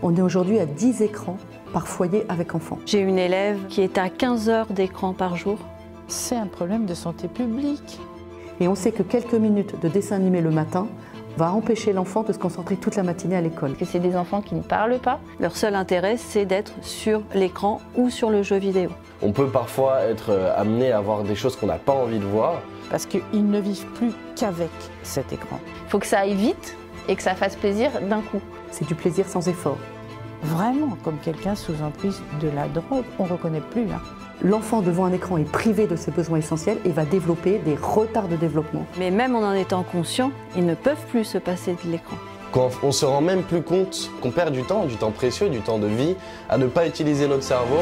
On est aujourd'hui à 10 écrans par foyer avec enfants. J'ai une élève qui est à 15 heures d'écran par jour. C'est un problème de santé publique. Et on sait que quelques minutes de dessin animé le matin va empêcher l'enfant de se concentrer toute la matinée à l'école. C'est des enfants qui ne parlent pas. Leur seul intérêt, c'est d'être sur l'écran ou sur le jeu vidéo. On peut parfois être amené à voir des choses qu'on n'a pas envie de voir. Parce qu'ils ne vivent plus qu'avec cet écran. Il faut que ça aille vite et que ça fasse plaisir d'un coup. C'est du plaisir sans effort. Vraiment, comme quelqu'un sous emprise de la drogue, on ne reconnaît plus. L'enfant devant un écran est privé de ses besoins essentiels et va développer des retards de développement. Mais même en étant conscient, ils ne peuvent plus se passer de l'écran. Quand on se rend même plus compte qu'on perd du temps précieux, du temps de vie, à ne pas utiliser notre cerveau.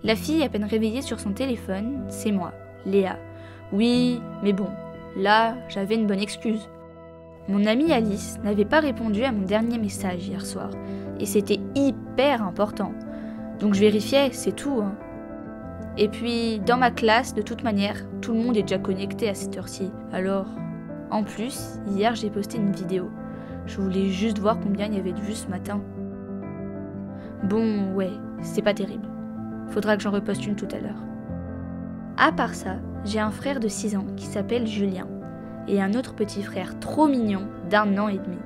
La fille à peine réveillée sur son téléphone, c'est moi, Léa. Oui, mais bon, là, j'avais une bonne excuse. Mon amie Alice n'avait pas répondu à mon dernier message hier soir, et c'était hyper important. Donc je vérifiais, c'est tout. Et puis, dans ma classe, de toute manière, tout le monde est déjà connecté à cette heure-ci. Alors, en plus, hier j'ai posté une vidéo. Je voulais juste voir combien il y avait de vues ce matin. Bon, ouais, c'est pas terrible. Faudra que j'en reposte une tout à l'heure. À part ça, j'ai un frère de 6 ans qui s'appelle Julien et un autre petit frère trop mignon d'1 an et demi,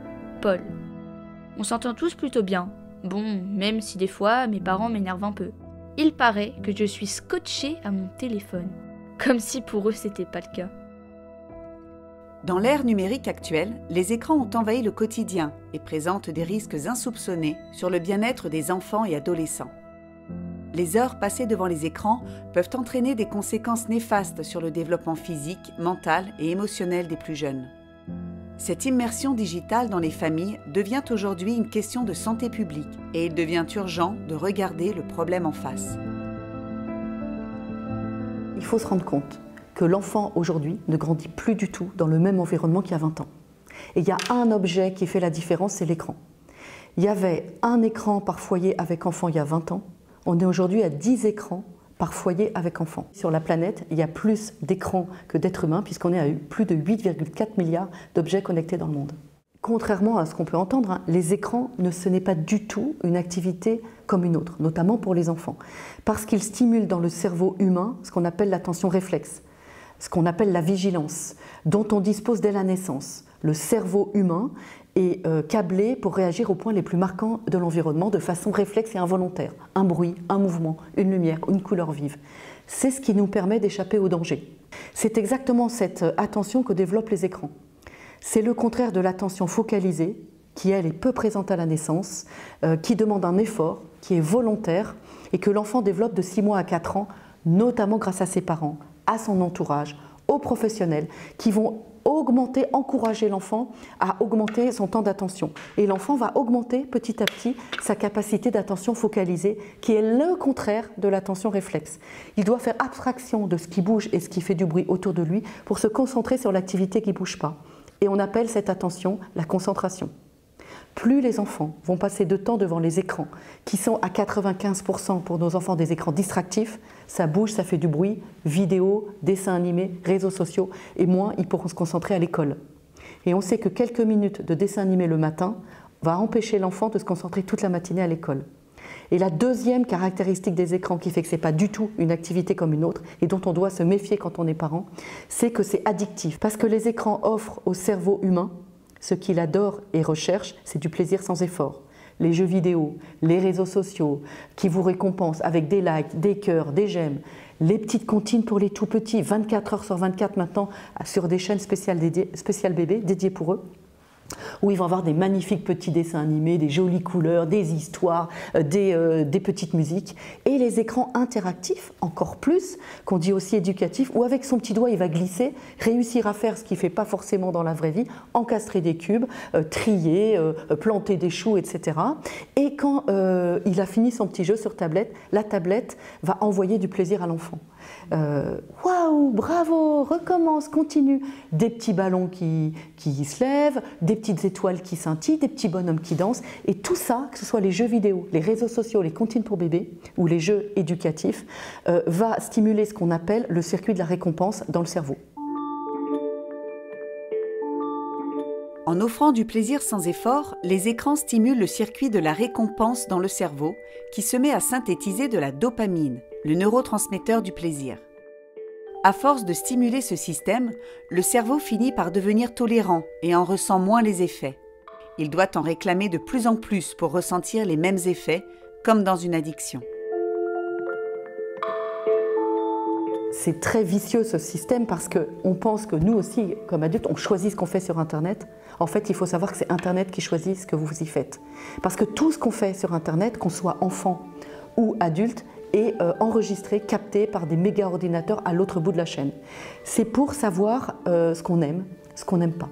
Paul. On s'entend tous plutôt bien, bon, même si des fois mes parents m'énervent un peu. Il paraît que je suis scotchée à mon téléphone, comme si pour eux c'était pas le cas. Dans l'ère numérique actuelle, les écrans ont envahi le quotidien et présentent des risques insoupçonnés sur le bien-être des enfants et adolescents. Les heures passées devant les écrans peuvent entraîner des conséquences néfastes sur le développement physique, mental et émotionnel des plus jeunes. Cette immersion digitale dans les familles devient aujourd'hui une question de santé publique et il devient urgent de regarder le problème en face. Il faut se rendre compte que l'enfant aujourd'hui ne grandit plus du tout dans le même environnement qu'il y a 20 ans. Et il y a un objet qui fait la différence, c'est l'écran. Il y avait un écran par foyer avec enfant il y a 20 ans. On est aujourd'hui à 10 écrans par foyer avec enfants. Sur la planète, il y a plus d'écrans que d'êtres humains puisqu'on est à plus de 8,4 milliards d'objets connectés dans le monde. Contrairement à ce qu'on peut entendre, les écrans, ce n'est pas du tout une activité comme une autre, notamment pour les enfants, parce qu'ils stimulent dans le cerveau humain ce qu'on appelle l'attention réflexe, ce qu'on appelle la vigilance, dont on dispose dès la naissance. Le cerveau humain est câblé pour réagir aux points les plus marquants de l'environnement de façon réflexe et involontaire. Un bruit, un mouvement, une lumière, une couleur vive. C'est ce qui nous permet d'échapper au danger. C'est exactement cette attention que développent les écrans. C'est le contraire de l'attention focalisée, qui elle est peu présente à la naissance, qui demande un effort, qui est volontaire et que l'enfant développe de 6 mois à 4 ans, notamment grâce à ses parents, à son entourage, aux professionnels qui vont encourager l'enfant à augmenter son temps d'attention. Et l'enfant va augmenter petit à petit sa capacité d'attention focalisée, qui est le contraire de l'attention réflexe. Il doit faire abstraction de ce qui bouge et ce qui fait du bruit autour de lui pour se concentrer sur l'activité qui ne bouge pas. Et on appelle cette attention la concentration. Plus les enfants vont passer de temps devant les écrans, qui sont à 95% pour nos enfants des écrans distractifs, ça bouge, ça fait du bruit, vidéos, dessins animés, réseaux sociaux, et moins ils pourront se concentrer à l'école. Et on sait que quelques minutes de dessin animé le matin va empêcher l'enfant de se concentrer toute la matinée à l'école. Et la deuxième caractéristique des écrans qui fait que ce n'est pas du tout une activité comme une autre et dont on doit se méfier quand on est parent, c'est que c'est addictif. Parce que les écrans offrent au cerveau humain ce qu'il adore et recherche, c'est du plaisir sans effort. Les jeux vidéo, les réseaux sociaux qui vous récompensent avec des likes, des cœurs, des j'aime, les petites comptines pour les tout petits, 24 heures sur 24 maintenant sur des chaînes spéciales bébés dédiées pour eux, où ils vont avoir des magnifiques petits dessins animés, des jolies couleurs, des histoires, des petites musiques. Et les écrans interactifs, encore plus, qu'on dit aussi éducatifs, où avec son petit doigt, il va glisser, réussir à faire ce qu'il ne fait pas forcément dans la vraie vie, encastrer des cubes, trier, planter des choux, etc. Et quand il a fini son petit jeu sur tablette, la tablette va envoyer du plaisir à l'enfant. Waouh, bravo, recommence, continue. Des petits ballons qui se lèvent, des petites étoiles qui scintillent, des petits bonhommes qui dansent. Et tout ça, que ce soit les jeux vidéo, les réseaux sociaux, les comptines pour bébés ou les jeux éducatifs, va stimuler ce qu'on appelle le circuit de la récompense dans le cerveau. En offrant du plaisir sans effort, les écrans stimulent le circuit de la récompense dans le cerveau qui se met à synthétiser de la dopamine, le neurotransmetteur du plaisir. À force de stimuler ce système, le cerveau finit par devenir tolérant et en ressent moins les effets. Il doit en réclamer de plus en plus pour ressentir les mêmes effets, comme dans une addiction. C'est très vicieux ce système parce qu'on pense que nous aussi, comme adultes, on choisit ce qu'on fait sur Internet. En fait, il faut savoir que c'est Internet qui choisit ce que vous y faites. Parce que tout ce qu'on fait sur Internet, qu'on soit enfant ou adulte, est enregistré, capté par des méga ordinateurs à l'autre bout de la chaîne. C'est pour savoir ce qu'on aime, ce qu'on n'aime pas.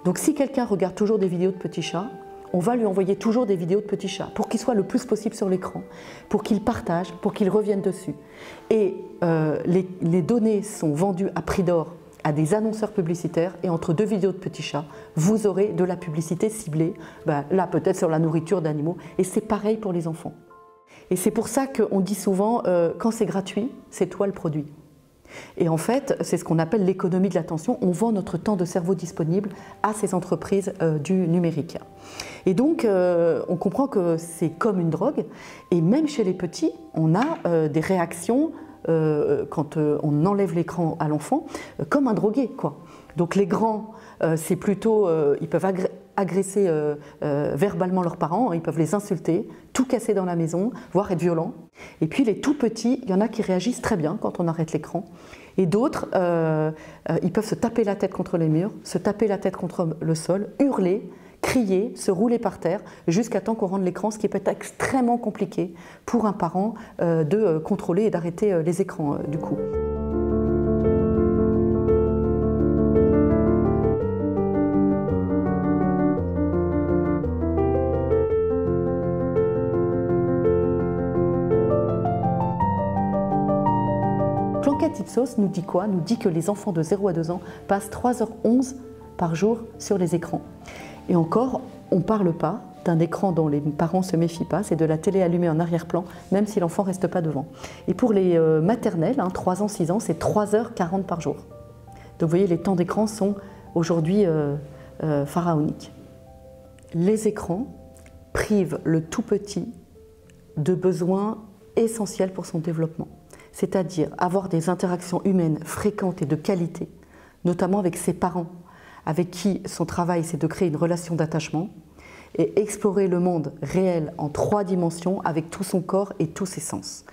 Donc si quelqu'un regarde toujours des vidéos de petits chats, on va lui envoyer toujours des vidéos de petits chats pour qu'il soit le plus possible sur l'écran, pour qu'il partage, pour qu'il revienne dessus. Et les données sont vendues à prix d'or à des annonceurs publicitaires et entre deux vidéos de petits chats, vous aurez de la publicité ciblée, là peut-être sur la nourriture d'animaux, et c'est pareil pour les enfants. Et c'est pour ça qu'on dit souvent, quand c'est gratuit, c'est toi le produit. Et en fait, c'est ce qu'on appelle l'économie de l'attention. On vend notre temps de cerveau disponible à ces entreprises du numérique. Et donc, on comprend que c'est comme une drogue. Et même chez les petits, on a des réactions quand on enlève l'écran à l'enfant, comme un drogué, quoi. Donc les grands, c'est plutôt, ils peuvent agresser verbalement leurs parents, ils peuvent les insulter, tout casser dans la maison, voire être violents. Et puis les tout petits, il y en a qui réagissent très bien quand on arrête l'écran. Et d'autres, ils peuvent se taper la tête contre les murs, se taper la tête contre le sol, hurler, crier, se rouler par terre, jusqu'à temps qu'on rende l'écran, ce qui peut être extrêmement compliqué pour un parent de contrôler et d'arrêter les écrans du coup. L'enquête Ipsos nous dit quoi? Nous dit que les enfants de 0 à 2 ans passent 3h11 par jour sur les écrans. Et encore, on ne parle pas d'un écran dont les parents ne se méfient pas, c'est de la télé allumée en arrière-plan, même si l'enfant ne reste pas devant. Et pour les maternelles, 3 ans, 6 ans, c'est 3h40 par jour. Donc vous voyez, les temps d'écran sont aujourd'hui pharaoniques. Les écrans privent le tout petit de besoins essentiels pour son développement. C'est-à-dire avoir des interactions humaines fréquentes et de qualité, notamment avec ses parents, avec qui son travail c'est de créer une relation d'attachement et explorer le monde réel en 3 dimensions avec tout son corps et tous ses sens.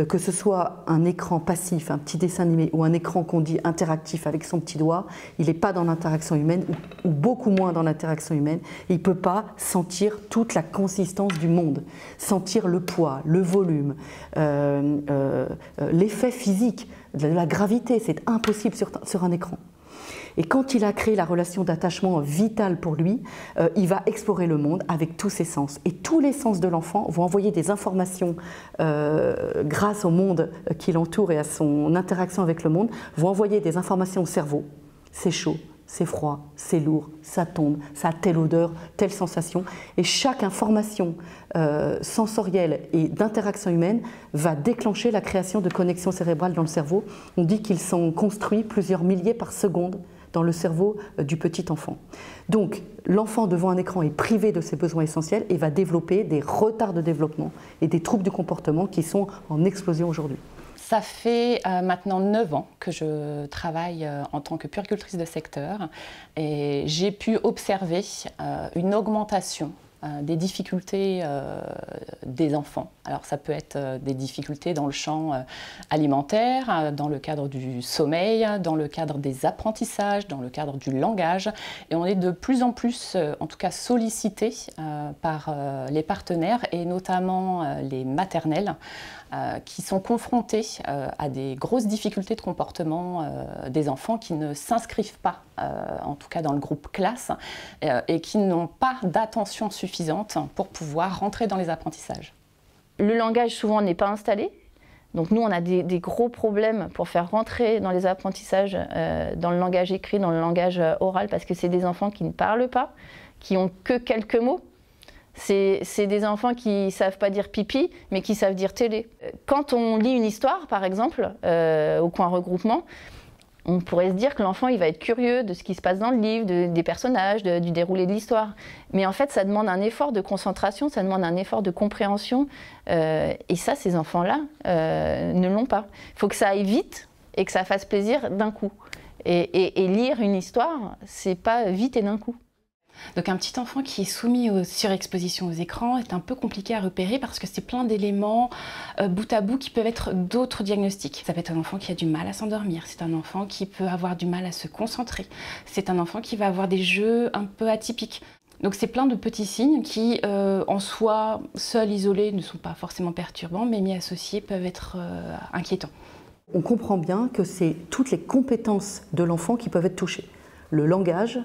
Que ce soit un écran passif, un petit dessin animé ou un écran qu'on dit interactif avec son petit doigt, il n'est pas dans l'interaction humaine ou beaucoup moins dans l'interaction humaine. Il ne peut pas sentir toute la consistance du monde, sentir le poids, le volume, l'effet physique, de la gravité, c'est impossible sur un écran. Et quand il a créé la relation d'attachement vitale pour lui, il va explorer le monde avec tous ses sens. Et tous les sens de l'enfant vont envoyer des informations grâce au monde qui l'entoure et à son interaction avec le monde, vont envoyer des informations au cerveau. C'est chaud, c'est froid, c'est lourd, ça tombe, ça a telle odeur, telle sensation. Et chaque information sensorielle et d'interaction humaine va déclencher la création de connexions cérébrales dans le cerveau. On dit qu'ils sont construits plusieurs milliers par seconde dans le cerveau du petit enfant. Donc l'enfant devant un écran est privé de ses besoins essentiels et va développer des retards de développement et des troubles du comportement qui sont en explosion aujourd'hui. Ça fait maintenant 9 ans que je travaille en tant que puéricultrice de secteur et j'ai pu observer une augmentation des difficultés des enfants. Alors ça peut être des difficultés dans le champ alimentaire, dans le cadre du sommeil, dans le cadre des apprentissages, dans le cadre du langage. Et on est de plus en plus, en tout cas sollicité par les partenaires et notamment les maternelles qui sont confrontés à des grosses difficultés de comportement des enfants qui ne s'inscrivent pas, en tout cas dans le groupe classe, et qui n'ont pas d'attention suffisante pour pouvoir rentrer dans les apprentissages. Le langage souvent n'est pas installé, Donc nous, on a des gros problèmes pour faire rentrer dans les apprentissages, dans le langage écrit, dans le langage oral, parce que c'est des enfants qui ne parlent pas, qui ont que quelques mots. C'est des enfants qui ne savent pas dire pipi, mais qui savent dire télé. Quand on lit une histoire, par exemple, au coin regroupement, on pourrait se dire que l'enfant il va être curieux de ce qui se passe dans le livre, des personnages, du déroulé de l'histoire. Mais en fait, ça demande un effort de concentration, ça demande un effort de compréhension. Et ça, ces enfants-là ne l'ont pas. Il faut que ça aille vite et que ça fasse plaisir d'un coup. Et lire une histoire, c'est pas vite et d'un coup. Donc un petit enfant qui est soumis aux surexpositions aux écrans est un peu compliqué à repérer parce que c'est plein d'éléments bout à bout qui peuvent être d'autres diagnostics. Ça peut être un enfant qui a du mal à s'endormir, c'est un enfant qui peut avoir du mal à se concentrer, c'est un enfant qui va avoir des jeux un peu atypiques. Donc c'est plein de petits signes qui, en soi, seuls, isolés, ne sont pas forcément perturbants, mais mis associés peuvent être inquiétants. On comprend bien que c'est toutes les compétences de l'enfant qui peuvent être touchées. Le langage,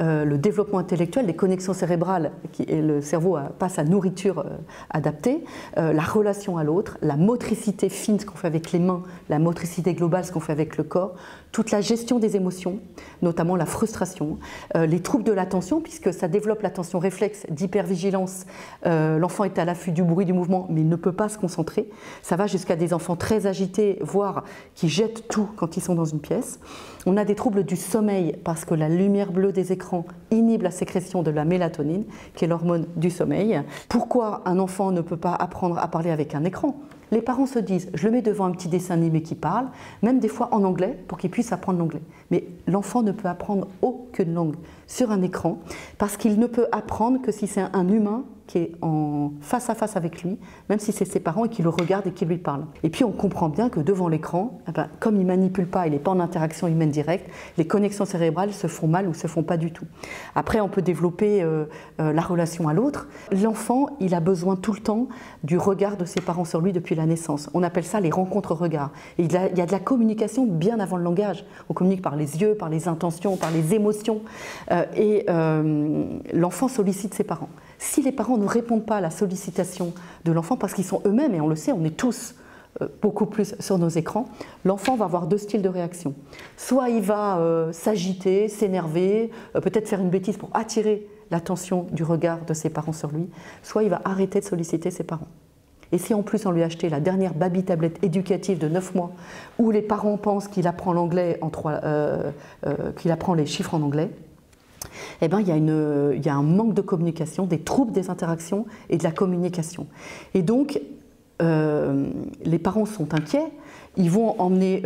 le développement intellectuel, les connexions cérébrales, et le cerveau passe à nourriture adaptée, la relation à l'autre, la motricité fine, ce qu'on fait avec les mains, la motricité globale, ce qu'on fait avec le corps, toute la gestion des émotions, notamment la frustration, les troubles de l'attention, puisque ça développe l'attention réflexe d'hypervigilance. L'enfant est à l'affût du bruit, du mouvement, mais il ne peut pas se concentrer. Ça va jusqu'à des enfants très agités, voire qui jettent tout quand ils sont dans une pièce. On a des troubles du sommeil, parce que la lumière bleue des écrans inhibe la sécrétion de la mélatonine, qui est l'hormone du sommeil. Pourquoi un enfant ne peut pas apprendre à parler avec un écran ? Les parents se disent, je le mets devant un petit dessin animé qui parle, même des fois en anglais, pour qu'il puisse apprendre l'anglais. Mais l'enfant ne peut apprendre aucune langue sur un écran, parce qu'il ne peut apprendre que si c'est un humain qui est en face à face avec lui, même si c'est ses parents et qui le regardent et qui lui parlent. Et puis on comprend bien que devant l'écran, comme il ne manipule pas, il n'est pas en interaction humaine directe, les connexions cérébrales se font mal ou se font pas du tout. Après, on peut développer la relation à l'autre. L'enfant, il a besoin tout le temps du regard de ses parents sur lui depuis la naissance. On appelle ça les rencontres-regards. Et il y a de la communication bien avant le langage. On communique par les yeux, par les intentions, par les émotions. L'enfant sollicite ses parents. Si les parents ne répondent pas à la sollicitation de l'enfant, parce qu'ils sont eux-mêmes, et on le sait, on est tous beaucoup plus sur nos écrans, l'enfant va avoir deux styles de réaction. Soit il va s'agiter, s'énerver, peut-être faire une bêtise pour attirer l'attention du regard de ses parents sur lui, soit il va arrêter de solliciter ses parents. Et si en plus on lui a acheté la dernière baby-tablette éducative de 9 mois, où les parents pensent qu'il apprend l'anglais qu'il apprend les chiffres en anglais, eh ben, il y a un manque de communication, des troubles des interactions et de la communication. Et donc, les parents sont inquiets, ils vont emmener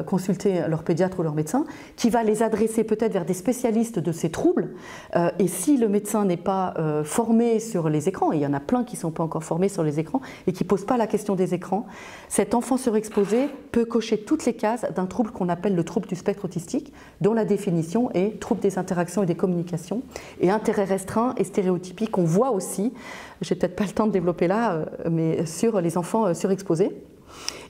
consulter leur pédiatre ou leur médecin, qui va les adresser peut-être vers des spécialistes de ces troubles. Et si le médecin n'est pas formé sur les écrans, et il y en a plein qui ne sont pas encore formés sur les écrans et qui ne posent pas la question des écrans, cet enfant surexposé peut cocher toutes les cases d'un trouble qu'on appelle le trouble du spectre autistique, dont la définition est trouble des interactions et des communications, et intérêt restreint et stéréotypique. On voit aussi, j'ai peut-être pas le temps de développer là, mais sur les enfants surexposés.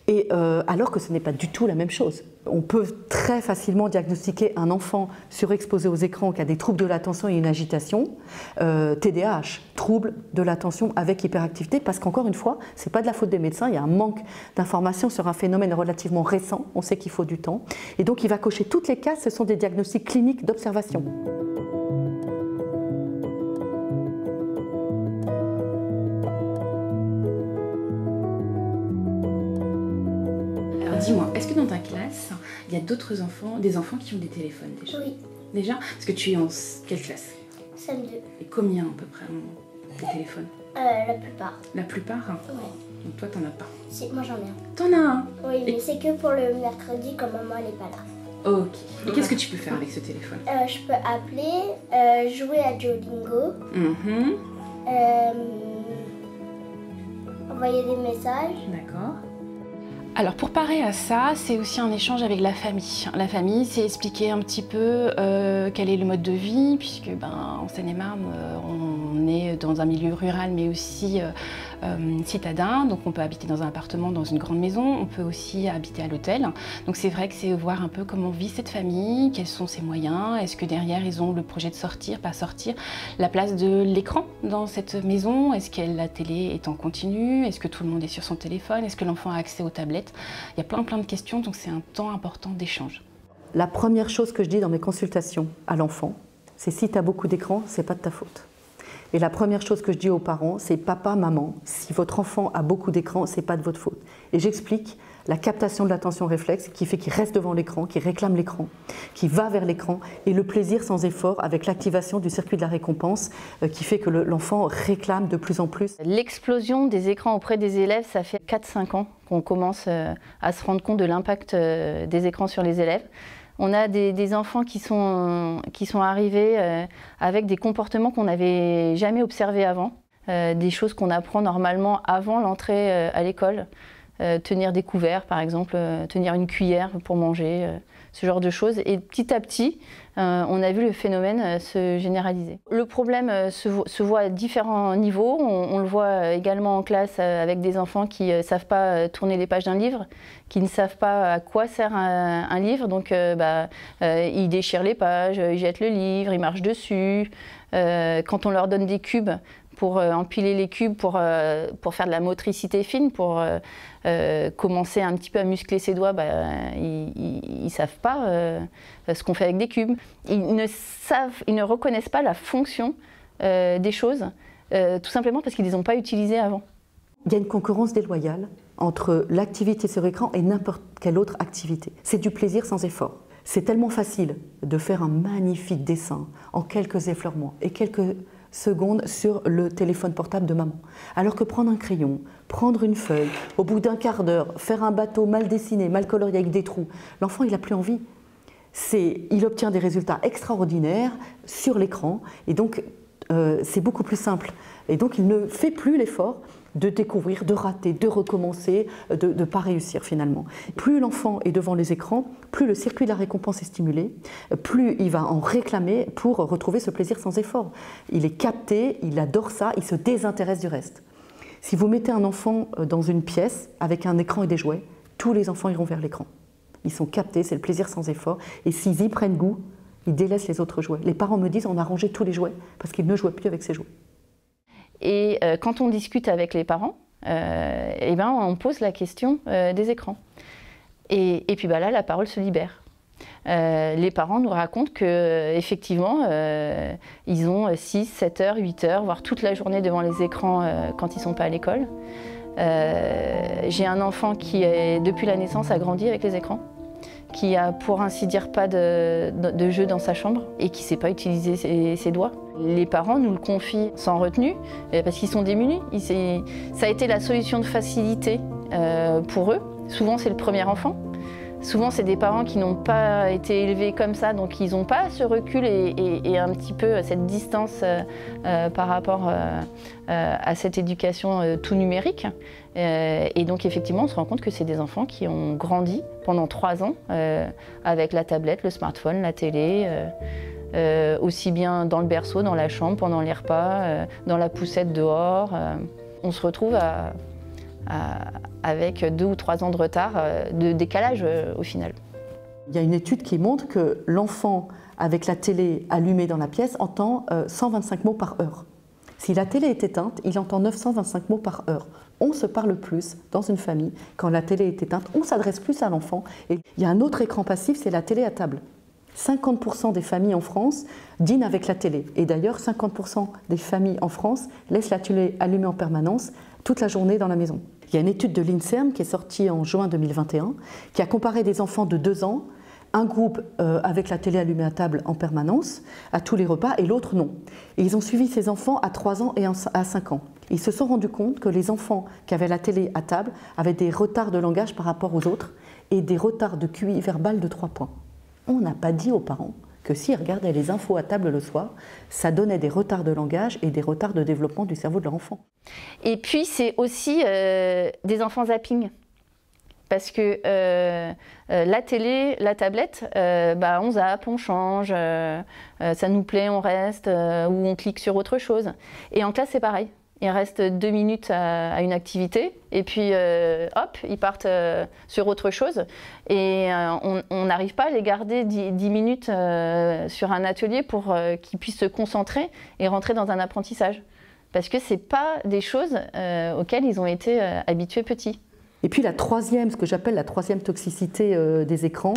Et alors que ce n'est pas du tout la même chose. On peut très facilement diagnostiquer un enfant surexposé aux écrans qui a des troubles de l'attention et une agitation, TDAH, troubles de l'attention avec hyperactivité, parce qu'encore une fois, ce n'est pas de la faute des médecins, il y a un manque d'informations sur un phénomène relativement récent, on sait qu'il faut du temps, et donc il va cocher toutes les cases, ce sont des diagnostics cliniques d'observation. Dis-moi, est-ce que dans ta classe, il y a d'autres enfants, des enfants qui ont des téléphones déjà? Oui. Déjà? Parce que tu es en quelle classe? CM2. Et combien à peu près ont des téléphones? La plupart. La plupart? Ouais. Donc toi, t'en as pas? Si, moi j'en ai un. T'en as un? Oui, mais c'est que pour le mercredi quand maman elle n'est pas là. Ok. Et qu'est-ce que tu peux faire avec ce téléphone? Je peux appeler, jouer à Duolingo, envoyer des messages. D'accord. Alors pour parer à ça, c'est aussi un échange avec la famille. La famille, c'est expliquer un petit peu quel est le mode de vie, puisque en Seine-et-Marne, on est dans un milieu rural, mais aussi citadin, donc on peut habiter dans un appartement, dans une grande maison, on peut aussi habiter à l'hôtel. Donc c'est vrai que c'est voir un peu comment vit cette famille, quels sont ses moyens, est-ce que derrière ils ont le projet de sortir, pas sortir, la place de l'écran dans cette maison, est-ce que la télé est en continu, est-ce que tout le monde est sur son téléphone, est-ce que l'enfant a accès aux tablettes. Il y a plein de questions, donc c'est un temps important d'échange. La première chose que je dis dans mes consultations à l'enfant, c'est si tu as beaucoup d'écran, c'est pas de ta faute. Et la première chose que je dis aux parents, c'est papa, maman, si votre enfant a beaucoup d'écran, c'est pas de votre faute. Et j'explique la captation de l'attention réflexe qui fait qu'il reste devant l'écran, qui réclame l'écran, qui va vers l'écran, et le plaisir sans effort avec l'activation du circuit de la récompense qui fait que l'enfant réclame de plus en plus. L'explosion des écrans auprès des élèves, ça fait 4-5 ans qu'on commence à se rendre compte de l'impact des écrans sur les élèves. On a des enfants qui sont arrivés avec des comportements qu'on n'avait jamais observés avant, des choses qu'on apprend normalement avant l'entrée à l'école. Tenir des couverts par exemple, tenir une cuillère pour manger, ce genre de choses. Et petit à petit, on a vu le phénomène se généraliser. Le problème se voit à différents niveaux. On le voit également en classe avec des enfants qui ne savent pas tourner les pages d'un livre, qui ne savent pas à quoi sert un livre. Donc ils déchirent les pages, ils jettent le livre, ils marchent dessus. Quand on leur donne des cubes, pour empiler les cubes, pour faire de la motricité fine, pour commencer un petit peu à muscler ses doigts, ils ne savent pas ce qu'on fait avec des cubes. Ils ne reconnaissent pas la fonction des choses, tout simplement parce qu'ils ne les ont pas utilisées avant. Il y a une concurrence déloyale entre l'activité sur écran et n'importe quelle autre activité. C'est du plaisir sans effort. C'est tellement facile de faire un magnifique dessin en quelques effleurements et quelques secondes sur le téléphone portable de maman. Alors que prendre un crayon, prendre une feuille, au bout d'un quart d'heure, faire un bateau mal dessiné, mal colorié avec des trous, l'enfant il n'a plus envie. Il obtient des résultats extraordinaires sur l'écran et donc c'est beaucoup plus simple. Et donc il ne fait plus l'effort de découvrir, de rater, de recommencer, de ne pas réussir finalement. Plus l'enfant est devant les écrans, plus le circuit de la récompense est stimulé, plus il va en réclamer pour retrouver ce plaisir sans effort. Il est capté, il adore ça, il se désintéresse du reste. Si vous mettez un enfant dans une pièce avec un écran et des jouets, tous les enfants iront vers l'écran. Ils sont captés, c'est le plaisir sans effort, et s'ils y prennent goût, ils délaissent les autres jouets. Les parents me disent on a rangé tous les jouets parce qu'ils ne jouaient plus avec ces jouets. Et quand on discute avec les parents, on pose la question des écrans. Et puis là, la parole se libère. Les parents nous racontent qu'effectivement, ils ont 6, 7 heures, 8 heures, voire toute la journée devant les écrans quand ils ne sont pas à l'école. J'ai un enfant qui, depuis la naissance, a grandi avec les écrans, qui a pour ainsi dire pas de jeu dans sa chambre et qui ne sait pas utiliser ses doigts. Les parents nous le confient sans retenue parce qu'ils sont démunis. Ça a été la solution de facilité pour eux. Souvent c'est le premier enfant. Souvent c'est des parents qui n'ont pas été élevés comme ça, donc ils n'ont pas ce recul et un petit peu cette distance par rapport à cette éducation tout numérique. Et donc effectivement on se rend compte que c'est des enfants qui ont grandi pendant 3 ans avec la tablette, le smartphone, la télé, aussi bien dans le berceau, dans la chambre, pendant les repas, dans la poussette dehors. On se retrouve avec 2 ou 3 ans de retard, de décalage au final. Il y a une étude qui montre que l'enfant avec la télé allumée dans la pièce entend 125 mots par heure. Si la télé est éteinte, il entend 925 mots par heure. On se parle plus dans une famille quand la télé est éteinte, on s'adresse plus à l'enfant. Et il y a un autre écran passif, c'est la télé à table. 50% des familles en France dînent avec la télé. Et d'ailleurs, 50% des familles en France laissent la télé allumée en permanence toute la journée dans la maison. Il y a une étude de l'INSERM qui est sortie en juin 2021 qui a comparé des enfants de 2 ans, un groupe avec la télé allumée à table en permanence, à tous les repas, et l'autre non. Et ils ont suivi ces enfants à 3 ans et à 5 ans. Ils se sont rendus compte que les enfants qui avaient la télé à table avaient des retards de langage par rapport aux autres et des retards de QI verbal de 3 points. On n'a pas dit aux parents que s'ils regardaient les infos à table le soir, ça donnait des retards de langage et des retards de développement du cerveau de leur enfant. Et puis c'est aussi des enfants zapping. Parce que la télé, la tablette, on zappe, on change, ça nous plaît, on reste, ou on clique sur autre chose. Et en classe, c'est pareil. ils restent 2 minutes à une activité et puis hop, ils partent sur autre chose. Et on n'arrive pas à les garder 10 minutes sur un atelier pour qu'ils puissent se concentrer et rentrer dans un apprentissage. Parce que ce n'est pas des choses auxquelles ils ont été habitués petits. Et puis la troisième, ce que j'appelle la troisième toxicité des écrans,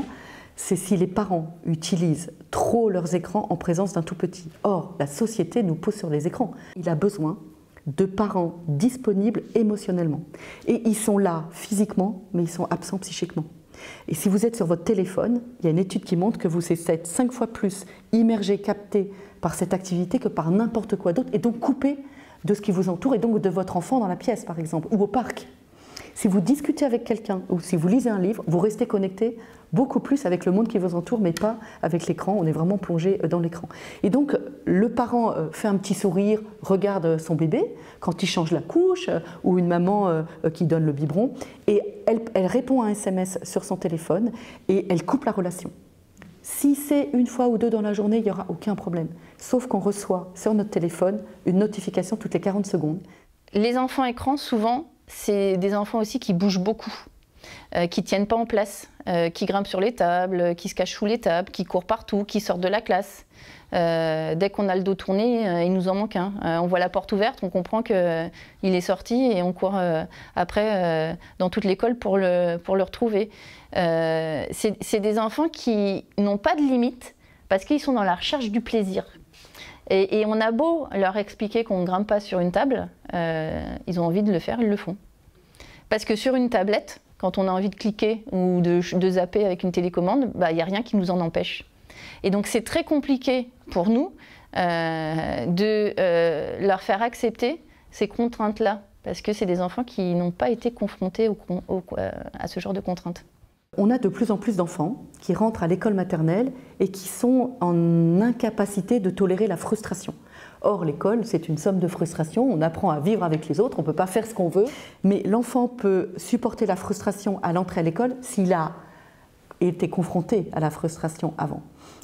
c'est si les parents utilisent trop leurs écrans en présence d'un tout petit. Or, la société nous pousse sur les écrans. Il a besoin de parents disponibles émotionnellement. Et ils sont là physiquement, mais ils sont absents psychiquement. Et si vous êtes sur votre téléphone, il y a une étude qui montre que vous êtes 5 fois plus immergé, capté par cette activité que par n'importe quoi d'autre, et donc coupé de ce qui vous entoure, et donc de votre enfant dans la pièce, par exemple, ou au parc. Si vous discutez avec quelqu'un ou si vous lisez un livre, vous restez connecté beaucoup plus avec le monde qui vous entoure, mais pas avec l'écran. On est vraiment plongé dans l'écran. Et donc, le parent fait un petit sourire, regarde son bébé quand il change la couche, ou une maman qui donne le biberon, et elle répond à un SMS sur son téléphone et elle coupe la relation. Si c'est 1 fois ou 2 dans la journée, il n'y aura aucun problème. Sauf qu'on reçoit sur notre téléphone une notification toutes les 40 secondes. Les enfants écrans, souvent, c'est des enfants aussi qui bougent beaucoup, qui ne tiennent pas en place, qui grimpent sur les tables, qui se cachent sous les tables, qui courent partout, qui sortent de la classe. Dès qu'on a le dos tourné, il nous en manque un. On voit la porte ouverte, on comprend qu'il est sorti et on court après dans toute l'école pour le retrouver. C'est des enfants qui n'ont pas de limite parce qu'ils sont dans la recherche du plaisir. Et on a beau leur expliquer qu'on ne grimpe pas sur une table, ils ont envie de le faire, ils le font. Parce que sur une tablette, quand on a envie de cliquer ou de zapper avec une télécommande, il n'y a rien qui nous en empêche. Et donc c'est très compliqué pour nous de leur faire accepter ces contraintes-là, parce que c'est des enfants qui n'ont pas été confrontés à ce genre de contraintes. On a de plus en plus d'enfants qui rentrent à l'école maternelle et qui sont en incapacité de tolérer la frustration. Or, l'école, c'est une somme de frustration. On apprend à vivre avec les autres, on ne peut pas faire ce qu'on veut. Mais l'enfant peut supporter la frustration à l'entrée à l'école s'il a été confronté à la frustration avant.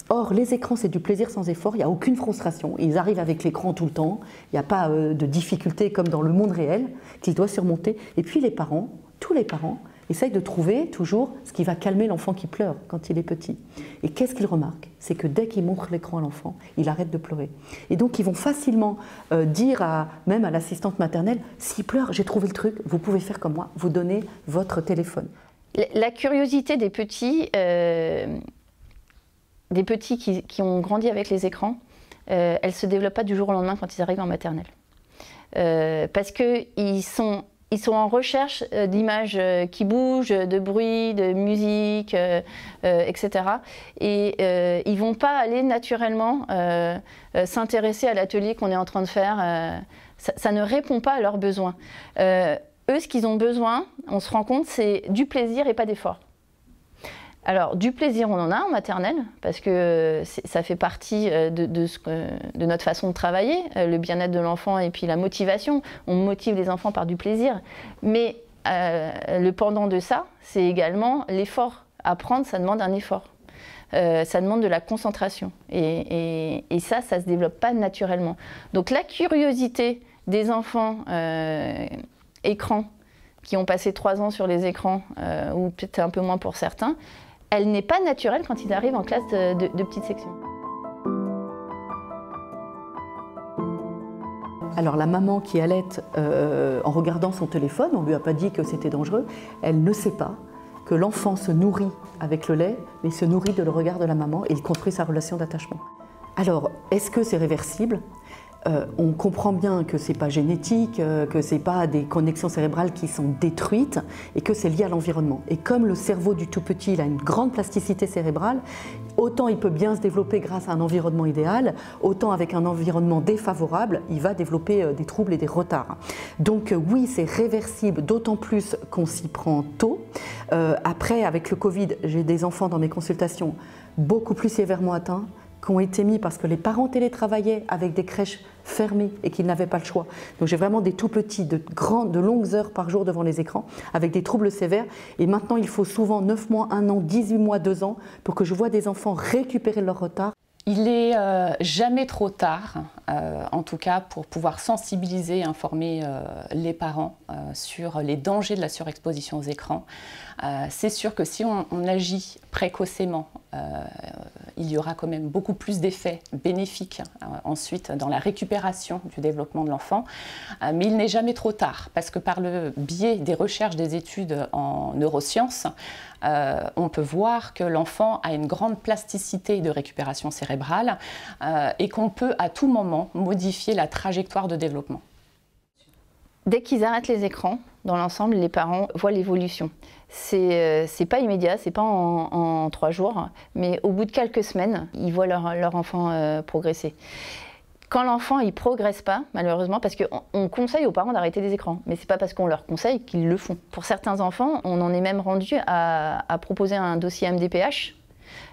Or, les écrans, c'est du plaisir sans effort, il n'y a aucune frustration. Ils arrivent avec l'écran tout le temps, il n'y a pas de difficultés comme dans le monde réel qu'il doit surmonter. Et puis les parents, tous les parents, essayent de trouver toujours ce qui va calmer l'enfant qui pleure quand il est petit. Et qu'est-ce qu'ils remarquent? C'est que dès qu'ils montrent l'écran à l'enfant, il arrête de pleurer. Et donc ils vont facilement dire même à l'assistante maternelle, s'il pleure, j'ai trouvé le truc, vous pouvez faire comme moi, vous donnez votre téléphone. La curiosité des petits qui ont grandi avec les écrans, elle ne se développe pas du jour au lendemain quand ils arrivent en maternelle. Parce qu'ils sont en recherche d'images qui bougent, de bruit, de musique, etc. Et ils ne vont pas aller naturellement s'intéresser à l'atelier qu'on est en train de faire. Ça ne répond pas à leurs besoins. Eux, ce qu'ils ont besoin, on se rend compte, c'est du plaisir et pas d'effort. Alors, du plaisir, on en a en maternelle, parce que ça fait partie de notre façon de travailler, le bien-être de l'enfant et puis la motivation. On motive les enfants par du plaisir. Mais le pendant de ça, c'est également l'effort. Apprendre, ça demande un effort. Ça demande de la concentration. Et ça ne se développe pas naturellement. Donc, la curiosité des enfants écrans, qui ont passé 3 ans sur les écrans, ou peut-être un peu moins pour certains, elle n'est pas naturelle quand ils arrivent en classe de petite section. Alors la maman qui allaite en regardant son téléphone, on ne lui a pas dit que c'était dangereux, elle ne sait pas que l'enfant se nourrit avec le lait, mais se nourrit de le regard de la maman et il construit sa relation d'attachement. Alors, est-ce que c'est réversible ? On comprend bien que ce n'est pas génétique, que ce n'est pas des connexions cérébrales qui sont détruites et que c'est lié à l'environnement. Et comme le cerveau du tout petit il a une grande plasticité cérébrale, autant il peut bien se développer grâce à un environnement idéal, autant avec un environnement défavorable, il va développer des troubles et des retards. Donc oui, c'est réversible, d'autant plus qu'on s'y prend tôt. Après, avec le Covid, j'ai des enfants dans mes consultations beaucoup plus sévèrement atteints, qui ont été mis parce que les parents télétravaillaient avec des crèches fermées et qu'ils n'avaient pas le choix. Donc j'ai vraiment des tout petits, de longues heures par jour devant les écrans, avec des troubles sévères. Et maintenant, il faut souvent 9 mois, 1 an, 18 mois, 2 ans, pour que je vois des enfants récupérer leur retard. Il est jamais trop tard, en tout cas pour pouvoir sensibiliser et informer les parents sur les dangers de la surexposition aux écrans. C'est sûr que si on agit précocement, il y aura quand même beaucoup plus d'effets bénéfiques ensuite dans la récupération du développement de l'enfant. Mais il n'est jamais trop tard, parce que par le biais des recherches, des études en neurosciences, on peut voir que l'enfant a une grande plasticité de récupération cérébrale et qu'on peut à tout moment modifier la trajectoire de développement. Dès qu'ils arrêtent les écrans, dans l'ensemble, les parents voient l'évolution. C'est pas immédiat, c'est pas en 3 jours, mais au bout de quelques semaines, ils voient leur enfant progresser. Quand l'enfant ne progresse pas, malheureusement, parce qu'on conseille aux parents d'arrêter les écrans, mais ce n'est pas parce qu'on leur conseille qu'ils le font. Pour certains enfants, on en est même rendu à proposer un dossier MDPH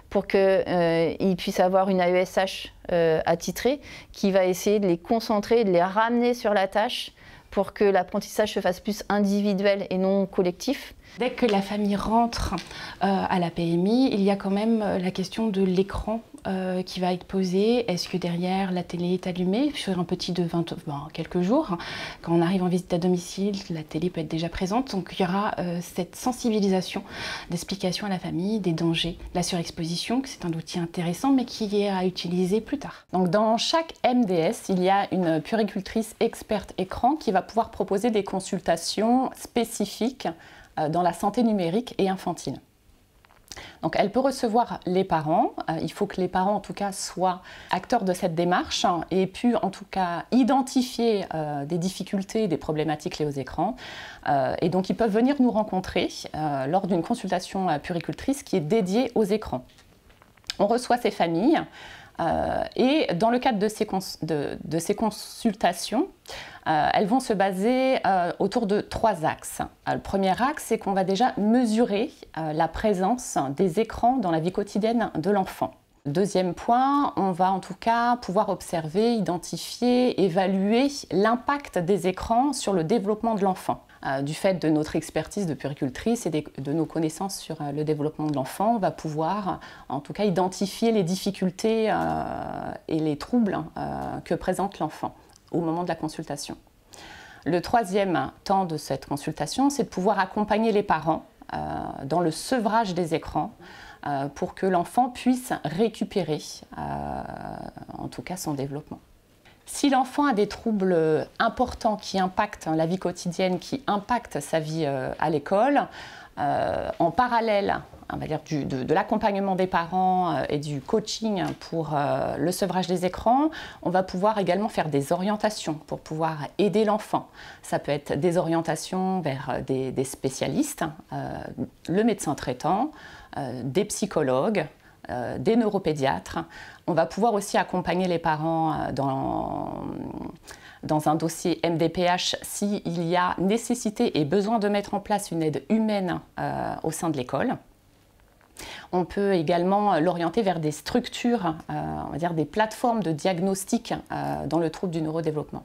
pour qu'ils puissent avoir une AESH attitrée qui va essayer de les concentrer, de les ramener sur la tâche pour que l'apprentissage se fasse plus individuel et non collectif. Dès que la famille rentre à la PMI, il y a quand même la question de l'écran qui va être posée. Est-ce que derrière la télé est allumée sur un petit de quelques jours? Quand on arrive en visite à domicile, la télé peut être déjà présente. Donc il y aura cette sensibilisation, d'explication à la famille des dangers de la surexposition, que c'est un outil intéressant mais qui est à utiliser plus tard. Donc dans chaque MDS, il y a une puéricultrice experte écran qui va pouvoir proposer des consultations spécifiques dans la santé numérique et infantile. Donc elle peut recevoir les parents, il faut que les parents en tout cas soient acteurs de cette démarche et puis en tout cas identifier des difficultés, des problématiques liées aux écrans. Et donc ils peuvent venir nous rencontrer lors d'une consultation puéricultrice qui est dédiée aux écrans. On reçoit ces familles et dans le cadre de ces consultations, elles vont se baser autour de 3 axes. Le premier axe, c'est qu'on va déjà mesurer la présence des écrans dans la vie quotidienne de l'enfant. Deuxième point, on va en tout cas pouvoir observer, identifier, évaluer l'impact des écrans sur le développement de l'enfant. Du fait de notre expertise de puéricultrice et de nos connaissances sur le développement de l'enfant, on va pouvoir en tout cas identifier les difficultés et les troubles que présente l'enfant au moment de la consultation. Le troisième temps de cette consultation, c'est de pouvoir accompagner les parents dans le sevrage des écrans pour que l'enfant puisse récupérer en tout cas son développement. Si l'enfant a des troubles importants qui impactent la vie quotidienne, qui impactent sa vie à l'école, en parallèle, on va dire de l'accompagnement des parents et du coaching pour le sevrage des écrans, on va pouvoir également faire des orientations pour pouvoir aider l'enfant. Ça peut être des orientations vers des spécialistes, le médecin traitant, des psychologues, des neuropédiatres. On va pouvoir aussi accompagner les parents dans un dossier MDPH s'il y a nécessité et besoin de mettre en place une aide humaine au sein de l'école. On peut également l'orienter vers des structures, on va dire des plateformes de diagnostic dans le trouble du neurodéveloppement.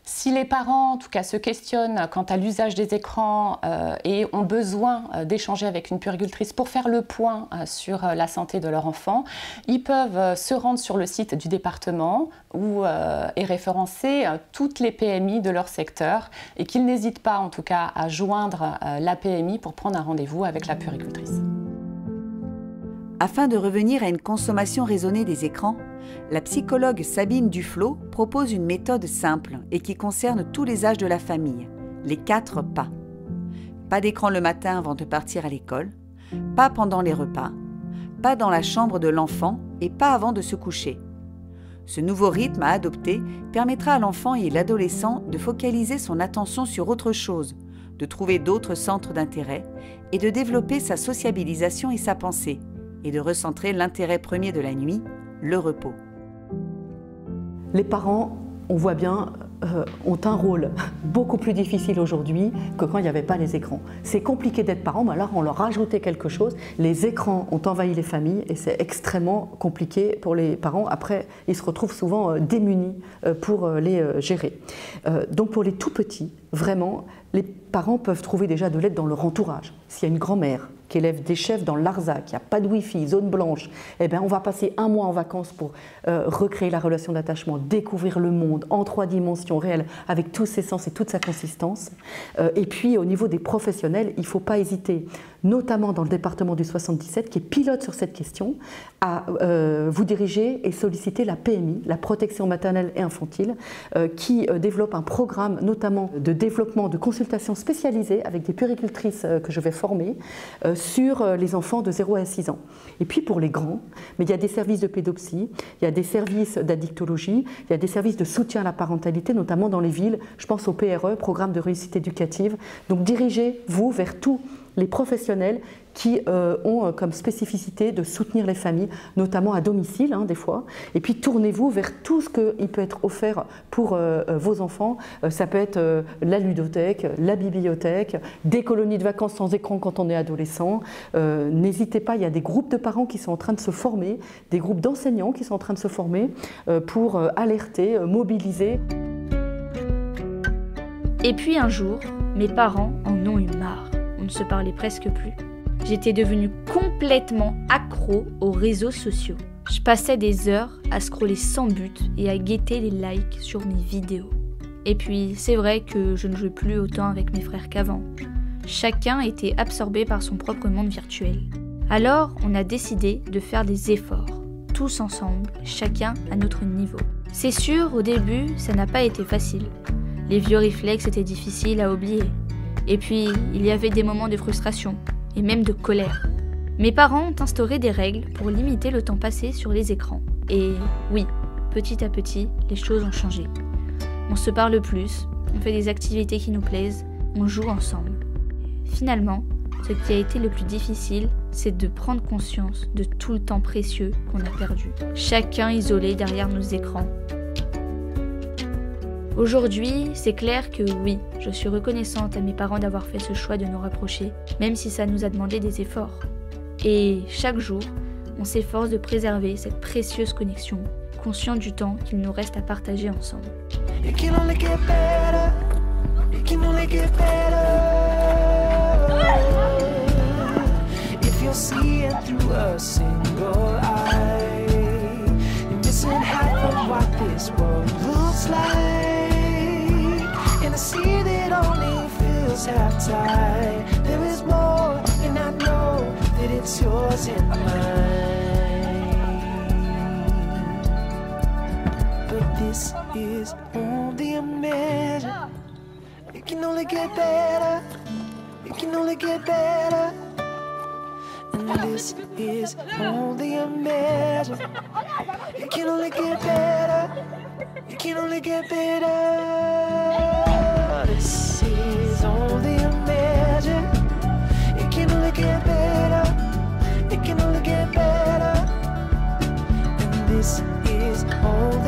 Si les parents, en tout cas, se questionnent quant à l'usage des écrans et ont besoin d'échanger avec une puéricultrice pour faire le point sur la santé de leur enfant, ils peuvent se rendre sur le site du département où est référencé toutes les PMI de leur secteur et qu'ils n'hésitent pas, en tout cas, à joindre la PMI pour prendre un rendez-vous avec la puéricultrice. Afin de revenir à une consommation raisonnée des écrans, la psychologue Sabine Duflot propose une méthode simple et qui concerne tous les âges de la famille, les 4 pas. Pas d'écran le matin avant de partir à l'école, pas pendant les repas, pas dans la chambre de l'enfant et pas avant de se coucher. Ce nouveau rythme à adopter permettra à l'enfant et l'adolescent de focaliser son attention sur autre chose, de trouver d'autres centres d'intérêt et de développer sa sociabilisation et sa pensée, et de recentrer l'intérêt premier de la nuit, le repos. Les parents, on voit bien, ont un rôle beaucoup plus difficile aujourd'hui que quand il n'y avait pas les écrans. C'est compliqué d'être parent, mais alors on leur a rajouté quelque chose. Les écrans ont envahi les familles et c'est extrêmement compliqué pour les parents. Après, ils se retrouvent souvent démunis pour les gérer. Donc pour les tout petits, vraiment, les parents peuvent trouver déjà de l'aide dans leur entourage. S'il y a une grand-mère qui élève des chefs dans l'Arzac, il n'y a pas de Wi-Fi, zone blanche, eh bien, on va passer un mois en vacances pour recréer la relation d'attachement, découvrir le monde en 3 dimensions réelles, avec tous ses sens et toute sa consistance. Et puis, au niveau des professionnels, il ne faut pas hésiter, notamment dans le département du 77, qui est pilote sur cette question, à vous diriger et solliciter la PMI, la protection maternelle et infantile, qui développe un programme notamment de développement de consultations spécialisées avec des puéricultrices que je vais former sur les enfants de 0 à 6 ans. Et puis pour les grands, mais il y a des services de pédopsie, il y a des services d'addictologie, il y a des services de soutien à la parentalité, notamment dans les villes, je pense au PRE, Programme de réussite éducative. Donc dirigez-vous vers tous les professionnels qui ont comme spécificité de soutenir les familles, notamment à domicile, des fois. Et puis tournez-vous vers tout ce qui peut être offert pour vos enfants. Ça peut être la ludothèque, la bibliothèque, des colonies de vacances sans écran quand on est adolescent. N'hésitez pas, il y a des groupes de parents qui sont en train de se former, des groupes d'enseignants qui sont en train de se former pour alerter, mobiliser. Et puis un jour, mes parents en ont eu marre. On ne se parlait presque plus. J'étais devenue complètement accro aux réseaux sociaux. Je passais des heures à scroller sans but et à guetter les likes sur mes vidéos. Et puis, c'est vrai que je ne jouais plus autant avec mes frères qu'avant. Chacun était absorbé par son propre monde virtuel. Alors, on a décidé de faire des efforts, tous ensemble, chacun à notre niveau. C'est sûr, au début, ça n'a pas été facile. Les vieux réflexes étaient difficiles à oublier. Et puis, il y avait des moments de frustration, et même de colère. Mes parents ont instauré des règles pour limiter le temps passé sur les écrans. Et oui, petit à petit, les choses ont changé. On se parle plus, on fait des activités qui nous plaisent, on joue ensemble. Finalement, ce qui a été le plus difficile, c'est de prendre conscience de tout le temps précieux qu'on a perdu. Chacun isolé derrière nos écrans. Aujourd'hui, c'est clair que oui, je suis reconnaissante à mes parents d'avoir fait ce choix de nous rapprocher, même si ça nous a demandé des efforts. Et chaque jour, on s'efforce de préserver cette précieuse connexion, conscient du temps qu'il nous reste à partager ensemble. And I see that only feels half tied. There is more, and I know that it's yours and mine. But this is only a measure. It can only get better. It can only get better. And this is only a measure. It can only get better. It can only get better. This is only a measure. It can only get better. It can only get better. And this is only